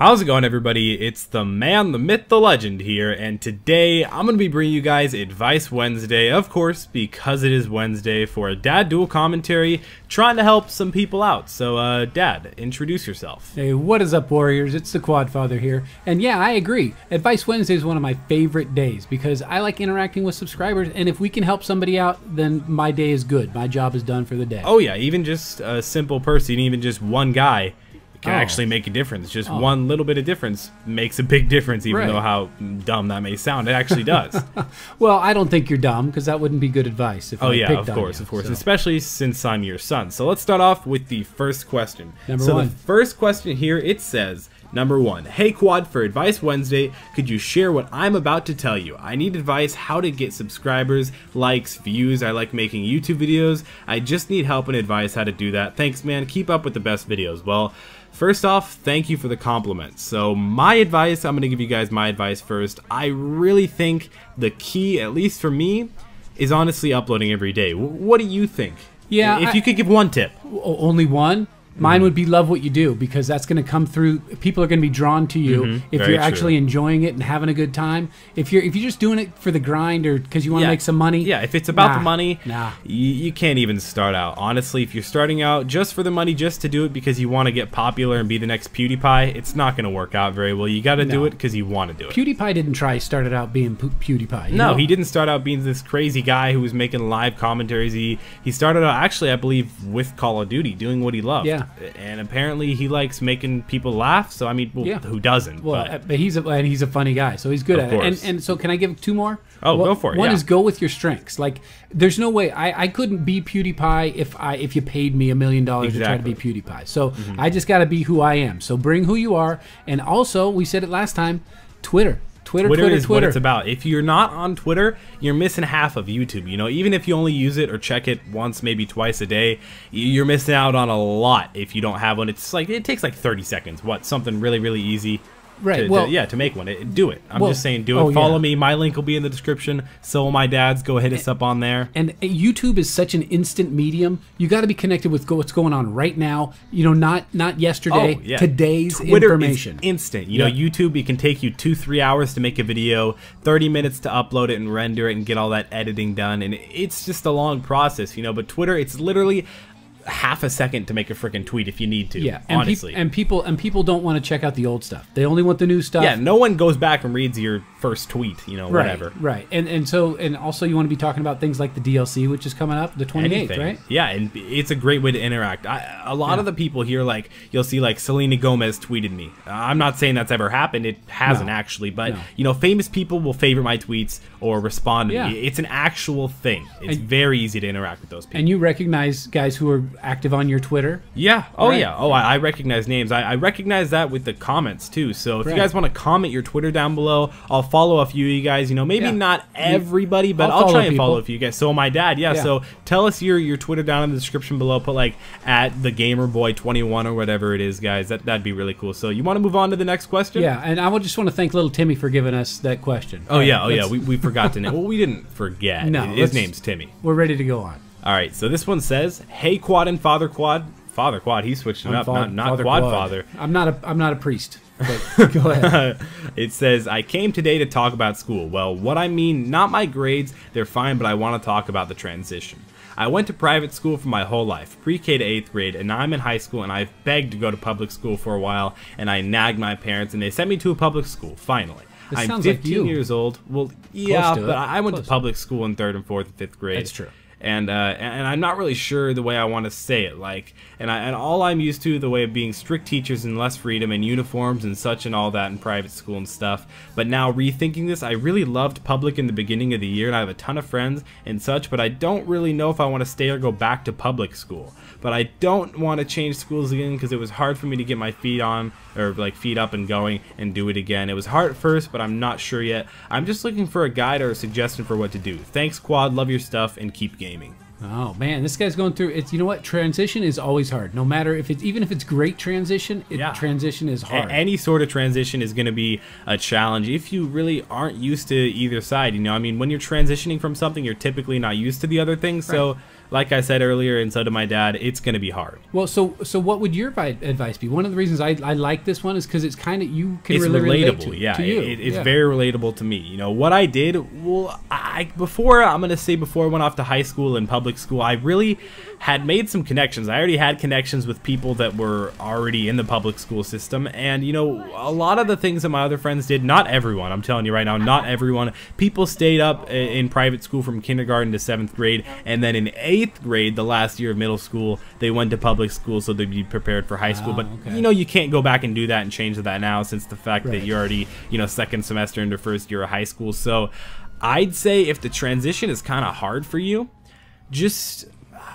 How's it going, everybody? It's the man, the myth, the legend here, and today I'm going to be bringing you guys Advice Wednesday, of course, because it is Wednesday, for a dad dual commentary, trying to help some people out. So, Dad, introduce yourself. Hey, what is up, Warriors? It's the Quad Father here, and yeah, I agree. Advice Wednesday is one of my favorite days because I like interacting with subscribers, and if we can help somebody out, then my day is good. My job is done for the day. Oh yeah, even just a simple person, even just one guy, can actually make a difference. Just one little bit of difference makes a big difference, even though how dumb that may sound. It actually does. Well, I don't think you're dumb, because that wouldn't be good advice if I picked of course, on you, of course. so. Especially since I'm your son. So let's start off with the first question. Number one. The first question here, it says, Number 1, hey Quad, for Advice Wednesday, could you share what I'm about to tell you? I need advice how to get subscribers, likes, views. I like making YouTube videos. I just need help and advice how to do that. Thanks, man. Keep up with the best videos. Well, first off, thank you for the compliment. So my advice, I'm going to give you guys my advice first. I really think the key, at least for me, is honestly uploading every day. What do you think? Yeah, if you could give one tip. Only one? Mine would be love what you do, because that's going to come through. People are going to be drawn to you if you're actually enjoying it and having a good time. If you're just doing it for the grind or because you want to make some money. Yeah, if it's about the money, nah. You can't even start out. Honestly, if you're starting out just for the money, just to do it because you want to get popular and be the next PewDiePie, it's not going to work out very well. You got to do it because you want to do it. PewDiePie didn't started out being PewDiePie. You no, know? He didn't start out being this crazy guy who was making live commentaries. He started out actually, I believe, with Call of Duty, doing what he loved. Yeah. And apparently he likes making people laugh. So I mean, well, who doesn't? Well, but he's a funny guy, so he's good at it. And so, can I give two more? Oh, go for it. One is go with your strengths. Like, there's no way I couldn't be PewDiePie if you paid me $1 million to try to be PewDiePie. So I just got to be who I am. So bring who you are, and also we said it last time, Twitter is what it's about. If you're not on Twitter, you're missing half of YouTube. You know, even if you only use it or check it once, maybe twice a day, you're missing out on a lot if you don't have one. It's like, it takes like 30 seconds. What, something really, really easy. Right. To make one. Do it. I'm just saying, do it. Follow me. My link will be in the description. So will my dad's. Go hit us up on there. And YouTube is such an instant medium. You got to be connected with what's going on right now. You know, not yesterday. Today's Twitter information. Is instant. You know, YouTube, it can take you 2-3 hours to make a video, 30 minutes to upload it and render it and get all that editing done. And it's just a long process, you know. But Twitter, it's literally half a second to make a freaking tweet if you need to. Yeah, honestly. People don't want to check out the old stuff. They only want the new stuff. Yeah, no one goes back and reads your first tweet, you know, whatever. Right. And also you want to be talking about things like the DLC, which is coming up the 28th, right? Yeah, and it's a great way to interact. A lot of the people here, like, you'll see like Selena Gomez tweeted me. I'm not saying that's ever happened. It hasn't actually, but you know, famous people will favorite my tweets or respond to me. It's an actual thing. It's very easy to interact with those people. And you recognize guys who are active on your Twitter? Yeah. Oh, yeah. Oh, I recognize names. I recognize that with the comments, too. So if you guys want to comment your Twitter down below, I'll follow a few of you guys. You know, maybe not everybody, but I'll try and follow a few guys. So my dad, so tell us your Twitter down in the description below. Put, like, @thegamerboy21 or whatever it is, guys. That'd be really cool. So you want to move on to the next question? Yeah, and I would just want to thank little Timmy for giving us that question. Oh, yeah. We forgot to name. Well, we didn't forget. No. His name's Timmy. We're ready to go on. All right, so this one says, "Hey Quad and Father Quad." Father Quad, he switched it up, not Quad Father. I'm not a priest. But go ahead. It says, "I came today to talk about school. Well, what I mean, not my grades, they're fine, but I want to talk about the transition. I went to private school for my whole life, pre-K to 8th grade, and now I'm in high school, and I've begged to go to public school for a while, and I nagged my parents, and they sent me to a public school, finally. I'm 15 years old. Well, yeah, but I went to public school in 3rd and 4th and 5th grade. That's true. And I'm not really sure the way I want to say it, like, and all I'm used to the way of being strict teachers and less freedom and uniforms and such and all that in private school and stuff. But now rethinking this, I really loved public in the beginning of the year, and I have a ton of friends and such, but I don't really know if I want to stay or go back to public school. But I don't want to change schools again because it was hard for me to get my feet up and going and do it again. It was hard at first, but I'm not sure yet. I'm just looking for a guide or a suggestion for what to do. Thanks, Quad. Love your stuff and keep gaming." Oh man, this guy's going through it. You know what? Transition is always hard. No matter if it's even if it's great transition, transition is hard. Any sort of transition is going to be a challenge if you really aren't used to either side. You know, I mean, when you're transitioning from something, you're typically not used to the other thing. So like I said earlier, and so did my dad, it's going to be hard. Well, so what would your advice be? One of the reasons I like this one is because it's kind of, you can it's really relate relatable, to you. It's very relatable to me. You know what I did? Well, before I went off to high school and public school, I really had made some connections. I already had connections with people that were already in the public school system, and you know, a lot of the things that my other friends did, not everyone, I'm telling you right now, not everyone. People stayed up in private school from kindergarten to 7th grade, and then in 8th grade, the last year of middle school, they went to public school so they'd be prepared for high school. But you know, you can't go back and do that and change that now, since the fact that you're already, you know, 2nd semester into 1st year of high school. So I'd say if the transition is kind of hard for you, just,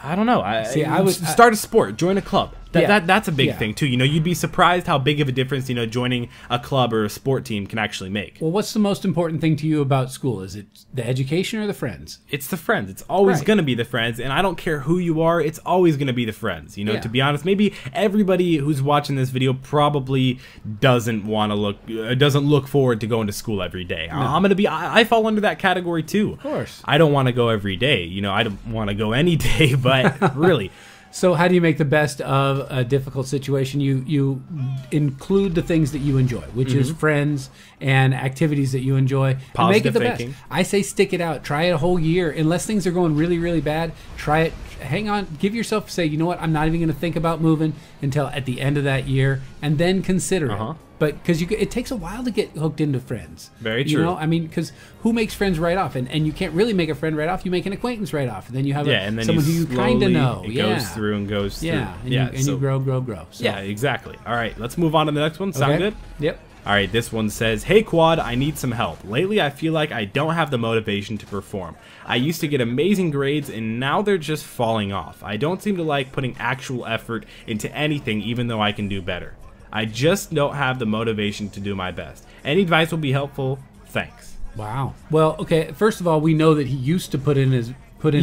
I don't know. I would start a sport, join a club. That's a big thing too. You know, you'd be surprised how big of a difference, you know, joining a club or a sport team can actually make. Well, what's the most important thing to you about school? Is it the education or the friends? It's the friends. It's always going to be the friends, and I don't care who you are. It's always going to be the friends. You know, to be honest, maybe everybody who's watching this video probably doesn't look forward to going to school every day. No. I'm gonna be. I fall under that category too. Of course. I don't want to go every day. You know, I don't want to go any day, but really. So how do you make the best of a difficult situation? You include the things that you enjoy, which is friends and activities that you enjoy. And make it the best. I say stick it out. Try it a whole year. Unless things are going really, really bad, try it. Hang on. Give yourself, say, you know what? I'm not even going to think about moving until at the end of that year, and then consider it. But because it takes a while to get hooked into friends. Very true. You know, I mean, because who makes friends right off? And you can't really make a friend right off. You make an acquaintance right off, and then you have someone who you kind of know. It goes through and goes through. And you grow. So. Yeah, exactly. All right, let's move on to the next one. Sound good? Yep. All right, this one says, "Hey Quad, I need some help. Lately I feel like I don't have the motivation to perform. I used to get amazing grades and now they're just falling off. I don't seem to like putting actual effort into anything even though I can do better. I just don't have the motivation to do my best. Any advice will be helpful. Thanks." Wow. Well, okay, first of all, we know that he used to put in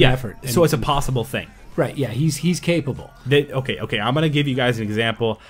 effort. So it's a possible thing. Right, yeah, he's capable. Okay, I'm going to give you guys an example.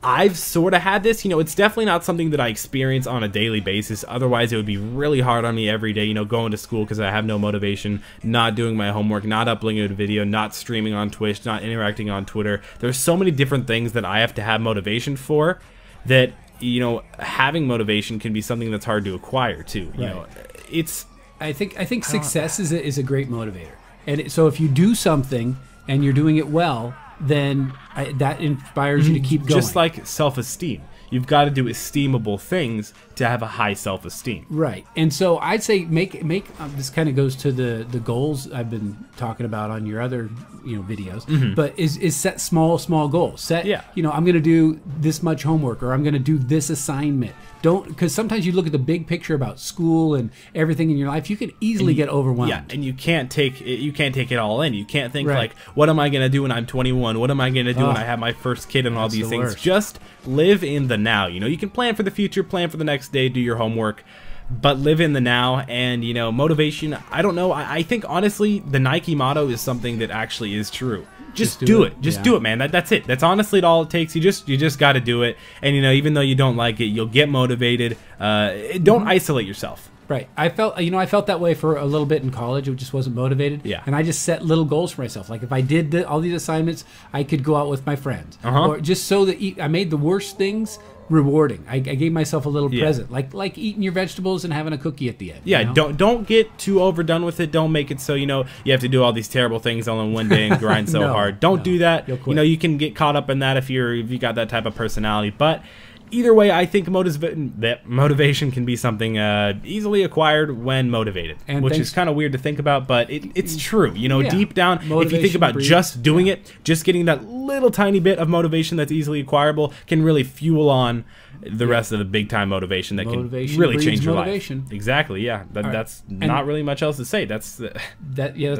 I've sort of had this, you know, it's definitely not something that I experience on a daily basis. Otherwise, it would be really hard on me every day, you know, going to school because I have no motivation, not doing my homework, not uploading a video, not streaming on Twitch, not interacting on Twitter. There's so many different things that I have to have motivation for that, you know, having motivation can be something that's hard to acquire too. You know, it's... I think success is a great motivator. And so if you do something and you're doing it well, then that inspires you to keep going. Just like self-esteem. You've got to do esteemable things to have a high self-esteem. Right. And so I'd say make this kind of goes to the goals I've been talking about on your other, you know, videos. But is set small goals. Set, you know, I'm going to do this much homework, or I'm going to do this assignment. Don't, because sometimes you look at the big picture about school and everything in your life, you can easily get overwhelmed. Yeah, and you can't take it all in. You can't think like, what am I going to do when I'm 21? What am I going to do when I have my first kid and all these things? Worst. Just live in the now. You know, you can plan for the future, plan for the next day, do your homework, but live in the now. And, you know, motivation, I don't know. I think, honestly, the Nike motto is something that actually is true. Just do it. Just do it, man. That's it. That's honestly all it takes. You just got to do it. And, you know, even though you don't like it, you'll get motivated. Don't isolate yourself. Right. I felt that way for a little bit in college. I just wasn't motivated. Yeah. And I just set little goals for myself. Like if I did all these assignments, I could go out with my friends. Or just so that I made the worst things rewarding. I gave myself a little present, like eating your vegetables and having a cookie at the end. Yeah, you know? don't get too overdone with it. Don't make it so, you know, you have to do all these terrible things all in one day and grind so hard. Don't do that. You know, you can get caught up in that if you got that type of personality. But either way, I think motivation can be something easily acquired when motivated, which is kind of weird to think about, but it's true. You know, deep down, if you think about just doing it, just getting that little tiny bit of motivation that's easily acquirable can really fuel on the rest of the big time motivation that can really change your life. Exactly. Yeah. That's not really much else to say. That's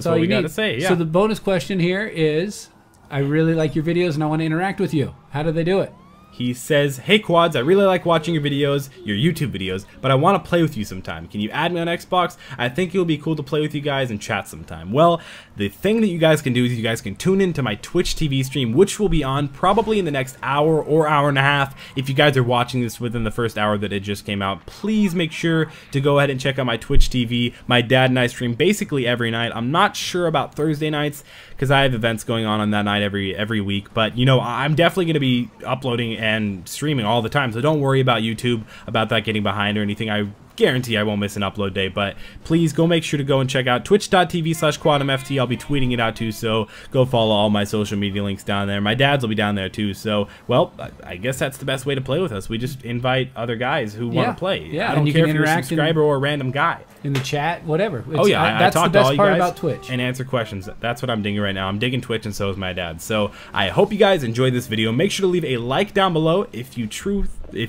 all we got to say. Yeah. So the bonus question here is, I really like your videos and I want to interact with you. How do they do it? He says, "Hey Quads, I really like watching your videos, your YouTube videos, but I want to play with you sometime. Can you add me on Xbox? I think it would be cool to play with you guys and chat sometime." Well, the thing that you guys can do is you guys can tune into my Twitch TV stream, which will be on probably in the next hour or hour and a half. If you guys are watching this within the first hour that it just came out, please make sure to go ahead and check out my Twitch TV. My dad and I stream basically every night. I'm not sure about Thursday nights because I have events going on that night every week, but you know, I'm definitely going to be uploading and streaming all the time, so don't worry about YouTube about that getting behind or anything. I guarantee I won't miss an upload day, but please go make sure to go and check out twitch.tv/QuantumFT. I'll be tweeting it out too, so go follow all my social media links down there. My dad's will be down there too, so, well, I guess that's the best way to play with us. We just invite other guys who want to play. Yeah, I don't care if you're a subscriber or a random guy. In the chat, whatever. Oh yeah, that's I talk the best to all part you guys about Twitch. and answer questions. That's what I'm digging right now. I'm digging Twitch, and so is my dad. So I hope you guys enjoyed this video. Make sure to leave a like down below if you truthfully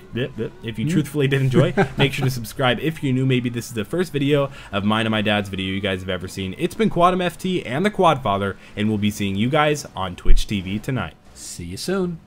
did enjoy. Make sure to subscribe if you're new. Maybe this is the first video of mine and my dad's video you guys have ever seen. It's been QuantumFT and the Quad Father, and we'll be seeing you guys on Twitch TV tonight. See you soon.